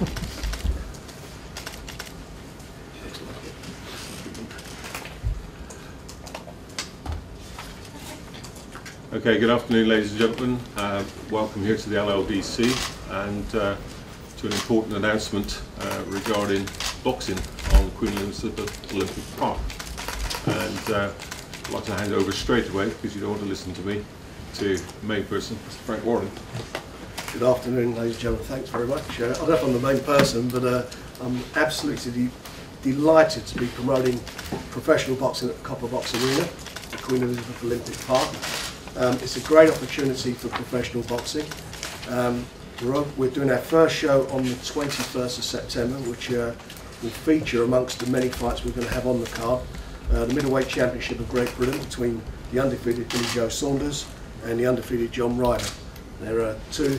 Okay, good afternoon ladies and gentlemen. Welcome here to the LLDC and to an important announcement regarding boxing on Queen Elizabeth Olympic Park. And I'd like to hand over straight away, because you don't want to listen to me, to the main person, Mr. Frank Warren. Good afternoon ladies and gentlemen, thanks very much. I don't know if I'm the main person, but I'm absolutely delighted to be promoting professional boxing at the Copper Box Arena, the Queen Elizabeth Olympic Park. It's a great opportunity for professional boxing. We're doing our first show on the 21st of September, which will feature amongst the many fights we're going to have on the card. The Middleweight Championship of Great Britain between the undefeated Billy Joe Saunders and the undefeated John RYDER. There are two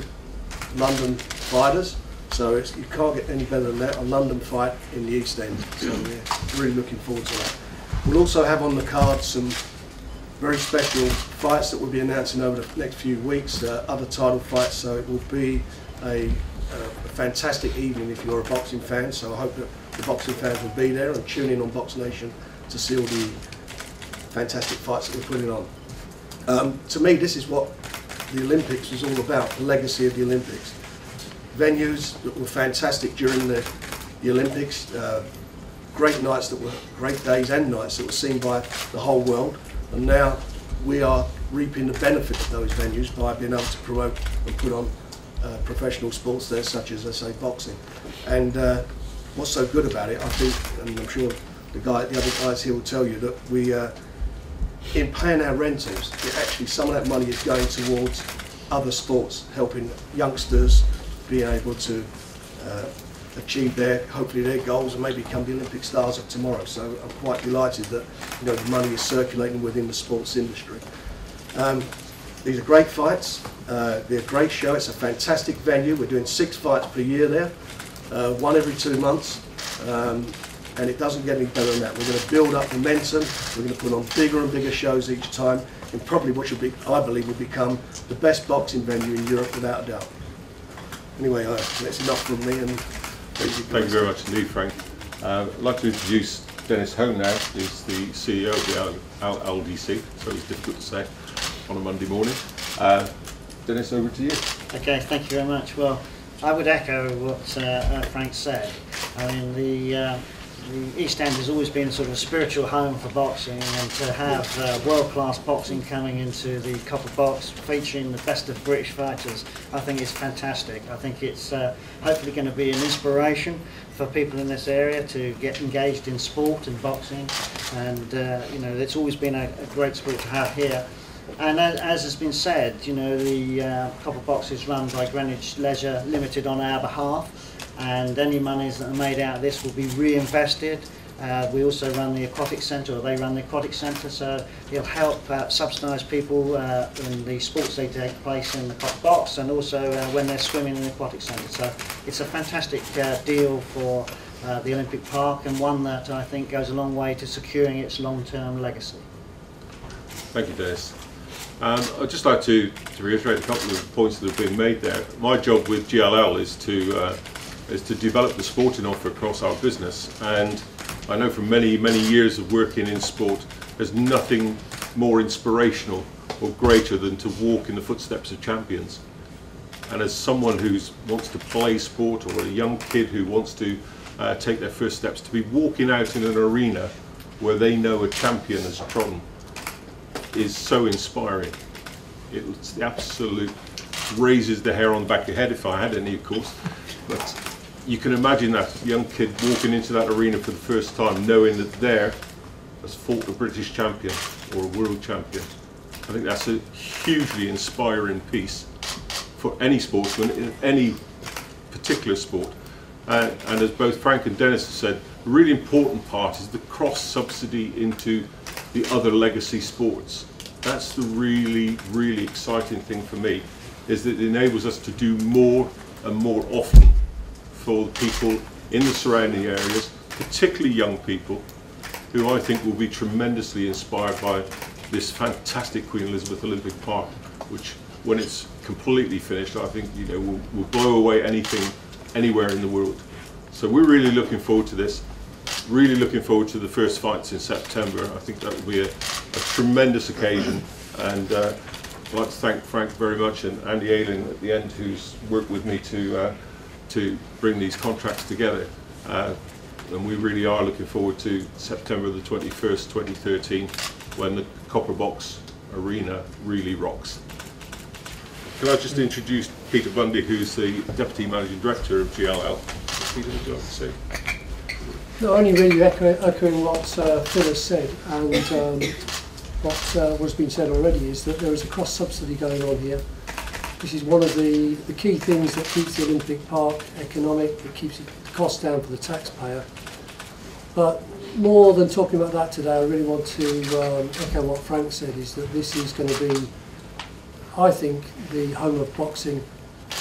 London fighters, so you can't get any better than that, a London fight in the East End. So we're really looking forward to that. We'll also have on the card some very special fights that we'll be announcing over the next few weeks, other title fights, so it will be a fantastic evening if you're a boxing fan. So I hope that the boxing fans will be there and tune in on Box Nation to see all the fantastic fights that we're putting on. To me, this is what the Olympics was all about, the legacy of the Olympics. Venues that were fantastic during the Olympics, great nights that were, great days and nights that were seen by the whole world. And now we are reaping the benefit of those venues by being able to promote and put on professional sports there, such as, I say, boxing. And what's so good about it, I think, and I'm sure the other guys here will tell you, that we, in paying our rentals, actually some of that money is going towards other sports, helping youngsters being able to achieve hopefully their goals and maybe become the Olympic stars of tomorrow. So I'm quite delighted that the money is circulating within the sports industry. These are great fights. They're a great show. It's a fantastic venue. We're doing 6 fights per year there, one every 2 months, and it doesn't get any better than that. We're going to build up momentum. We're going to put on bigger and bigger shows each time, and probably what should be, I believe, will become the best boxing venue in Europe without a doubt. Anyway, that's enough from me. And thank you very much indeed, Frank. I'd like to introduce Dennis Hone now. He's the CEO of the LLDC, so it's difficult to say on a Monday morning. Dennis, over to you. Okay, thank you very much. Well, I would echo what Frank said. I mean, the East End has always been sort of a spiritual home for boxing, and to have world-class boxing coming into the Copper Box, featuring the best of British fighters, I think is fantastic. I think it's hopefully going to be an inspiration for people in this area to get engaged in sport and boxing, and it's always been a great sport to have here. And as has been said, the Copper Box is run by Greenwich Leisure Limited on our behalf, and any monies that are made out of this will be reinvested. We also run the aquatic centre, or they run the aquatic centre, so it'll help subsidise people in the sports they take place in the Copper Box, and also when they're swimming in the aquatic centre. So it's a fantastic deal for the Olympic Park, and one that I think goes a long way to securing its long-term legacy. Thank you, Dennis. I'd just like to reiterate a couple of points that have been made there. My job with GLL is to develop the sporting offer across our business, and I know from many years of working in sport, there's nothing more inspirational or greater than to walk in the footsteps of champions. And as someone who wants to play sport, or a young kid who wants to take their first steps, to be walking out in an arena where they know a champion has trodden is so inspiring. It's the absolute, raises the hair on the back of your head, if I had any, of course. But you can imagine that young kid walking into that arena for the first time, knowing that there has fought a British champion or a world champion. I think that's a hugely inspiring piece for any sportsman in any particular sport. And as both Frank and Dennis have said, the really important part is the cross-subsidy into the other legacy sports. That's the really exciting thing for me, is that it enables us to do more and more often for the people in the surrounding areas, particularly young people, who I think will be tremendously inspired by this fantastic Queen Elizabeth Olympic Park, which when it's completely finished, I think will blow away anything anywhere in the world. So we're really looking forward to this. Really looking forward to the first fights in September. I think that will be a tremendous occasion, and I'd like to thank Frank very much and Andy Ayling at the end, who's worked with me to bring these contracts together. And we really are looking forward to September the 21st, 2013, when the Copper Box Arena really rocks. Can I just introduce Peter Bundy, who's the Deputy Managing Director of GLL. Peter, would you like to say? Not only really echoing what Phil has said, and what was being said already, is that there is a cross-subsidy going on here. This is one of the key things that keeps the Olympic Park economic, that keeps the cost down for the taxpayer. But more than talking about that today, I really want to echo what Frank said, is that this is going to be, I think, the home of boxing.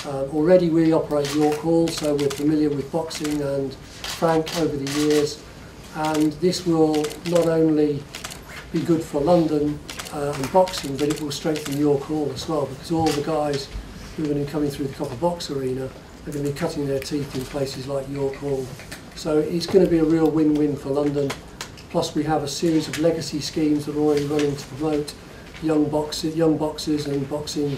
Already we operate York Hall, so we're familiar with boxing and Frank over the years, and this will not only be good for London and boxing, but it will strengthen York Hall as well, because all the guys who are going to be coming through the Copper Box Arena are going to be cutting their teeth in places like York Hall. So it's going to be a real win-win for London. Plus we have a series of legacy schemes that are already running to promote young boxers and boxing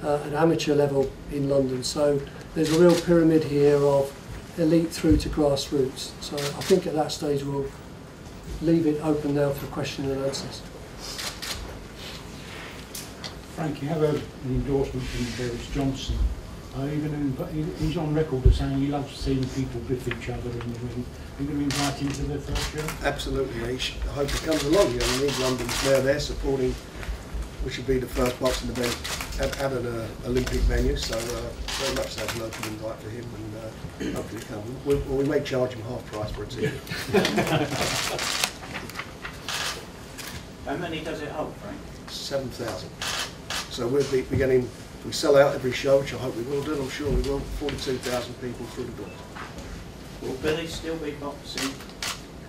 at amateur level in London. So there's a real pyramid here of elite through to grassroots. So I think at that stage we'll leave it open now for question and answers. Frank, you have an endorsement from Boris Johnson. He's on record as saying he loves seeing people biff each other in the ring. Are you going to invite him to the first show? Absolutely. I hope he comes along. You know, I mean, London's there supporting, which would be the first boxing event at an Olympic venue. So very much so an open invite for him, and hopefully come. We may charge him half price for a ticket. How many does it hold, Frank? 7,000. So we'll be beginning, if we sell out every show, which I hope we will do, and I'm sure we will, 42,000 people through the doors. Will Billy still be boxing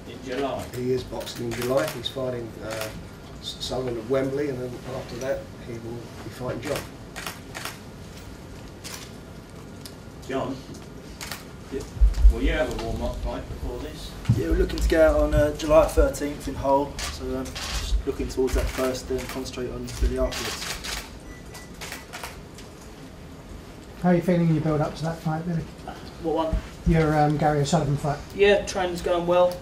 in July? He is boxing in July. He's fighting Sullivan at Wembley, and then after that he will be fighting John. John? Will you have a warm-up fight before this? Yeah, we're looking to go out on July 13th in Hull, so just looking towards that first, then concentrate on Billy afterwards. How are you feeling in your build up to that fight, Billy? What one? Your Gary O'Sullivan fight. Yeah, training's going well.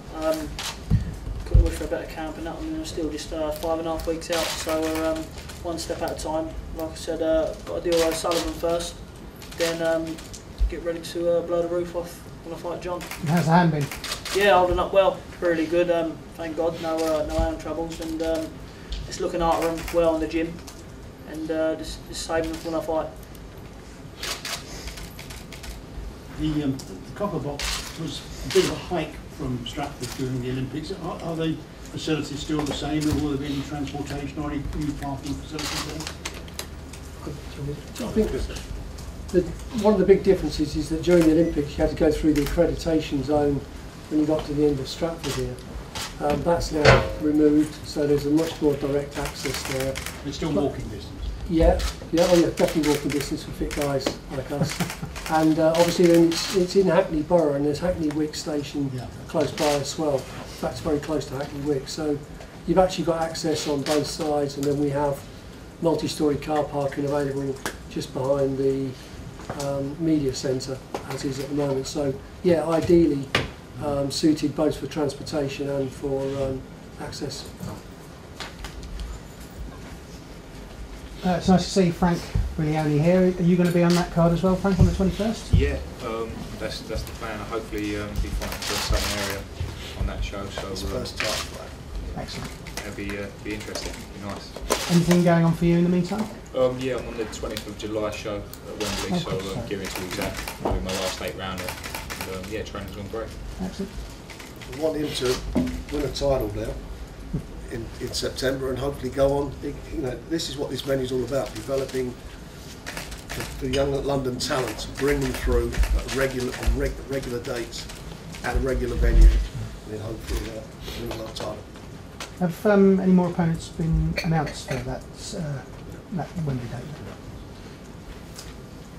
Couldn't wish for a better camp and that. I mean, we're still just 5.5 weeks out, so we're one step at a time. Like I said, got to deal with O'Sullivan first, then get ready to blow the roof off when I fight John. And how's the hand been? Yeah, holding up well, really good. Thank God, no hand troubles, and just looking after him well in the gym, and just saving him when I fight. The Copper Box was a bit of a hike from Stratford during the Olympics. Are the facilities still the same, or will there be any transportation or any new parking facilities there? I think one of the big differences is that during the Olympics you had to go through the accreditation zone when you got to the end of Stratford here. That's now removed, so there's a much more direct access there. It's still walking distance? Yeah, definitely walking distance for fit guys like us. And obviously then it's in Hackney Borough, and there's Hackney Wick station close by as well. In fact, it's very close to Hackney Wick. So you've actually got access on both sides, and then we have multi-storey car parking available just behind the media centre, as is at the moment. So yeah, ideally suited both for transportation and for access. It's nice to see Frank Briglione here. Are you going to be on that card as well, Frank, on the 21st? Yeah, that's the plan. I'll hopefully be fighting for a southern area on that show. So It's first time fight. Excellent. It'll be interesting. It'll be nice. Anything going on for you in the meantime? Yeah, I'm on the 20th of July show at Wembley, so gearing towards that. I'll be my last 8 rounder. And, yeah, training's gone great. Excellent. We want him to win a title now in September, and hopefully go on. You know, this is what this venue's all about: developing the young London talents, bring them through at regular dates at a regular venue, and then hopefully win our title. Have any more opponents been announced for that Wembley date?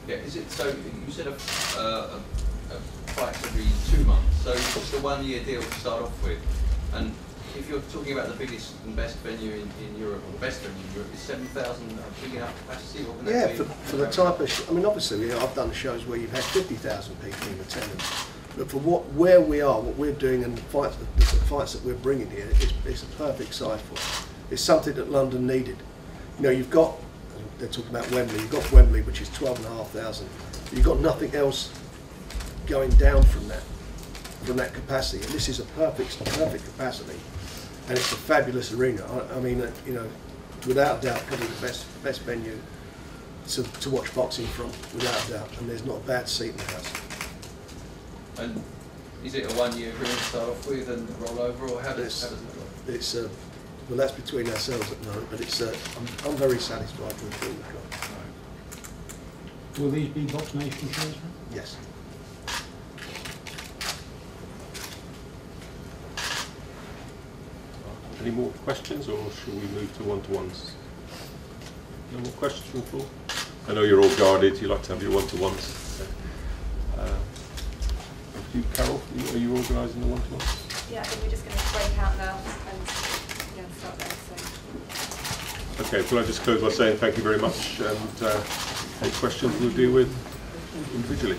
Yeah, is it so? You said fights every 2 months. So it's a 1-year deal to start off with. And if you're talking about the biggest and best venue in Europe, or the best venue in Europe, is 7,000 a big enough capacity? Or can Yeah, that be for the type of, I mean, obviously, I've done shows where you've had 50,000 people in attendance. But for where we are, what we're doing, and the fights that we're bringing here, it's a perfect side for it. It's something that London needed. You know, you've got, they're talking about Wembley, you've got Wembley, which is 12,500. You've got nothing else going down from that capacity. And this is a perfect capacity. And it's a fabulous arena. I mean, you know, without doubt, probably the best venue to watch boxing from, without doubt. And there's not a bad seat in the house. And is it a 1-year agreement to start off with and roll over, or how does it look like? It's well, that's between ourselves at the moment, but it's I'm very satisfied with what we've got. Will these be Box Nation shows? Yes. Any more questions, or shall we move to one-to-ones? No more questions from the floor? I know you're all guarded, you like to have your one-to-ones. Carol, are you organising the one-to-ones? Yeah, I think we're just going to break out now and start there. So. Okay, well, I just close by saying thank you very much, and any questions we'll deal with individually.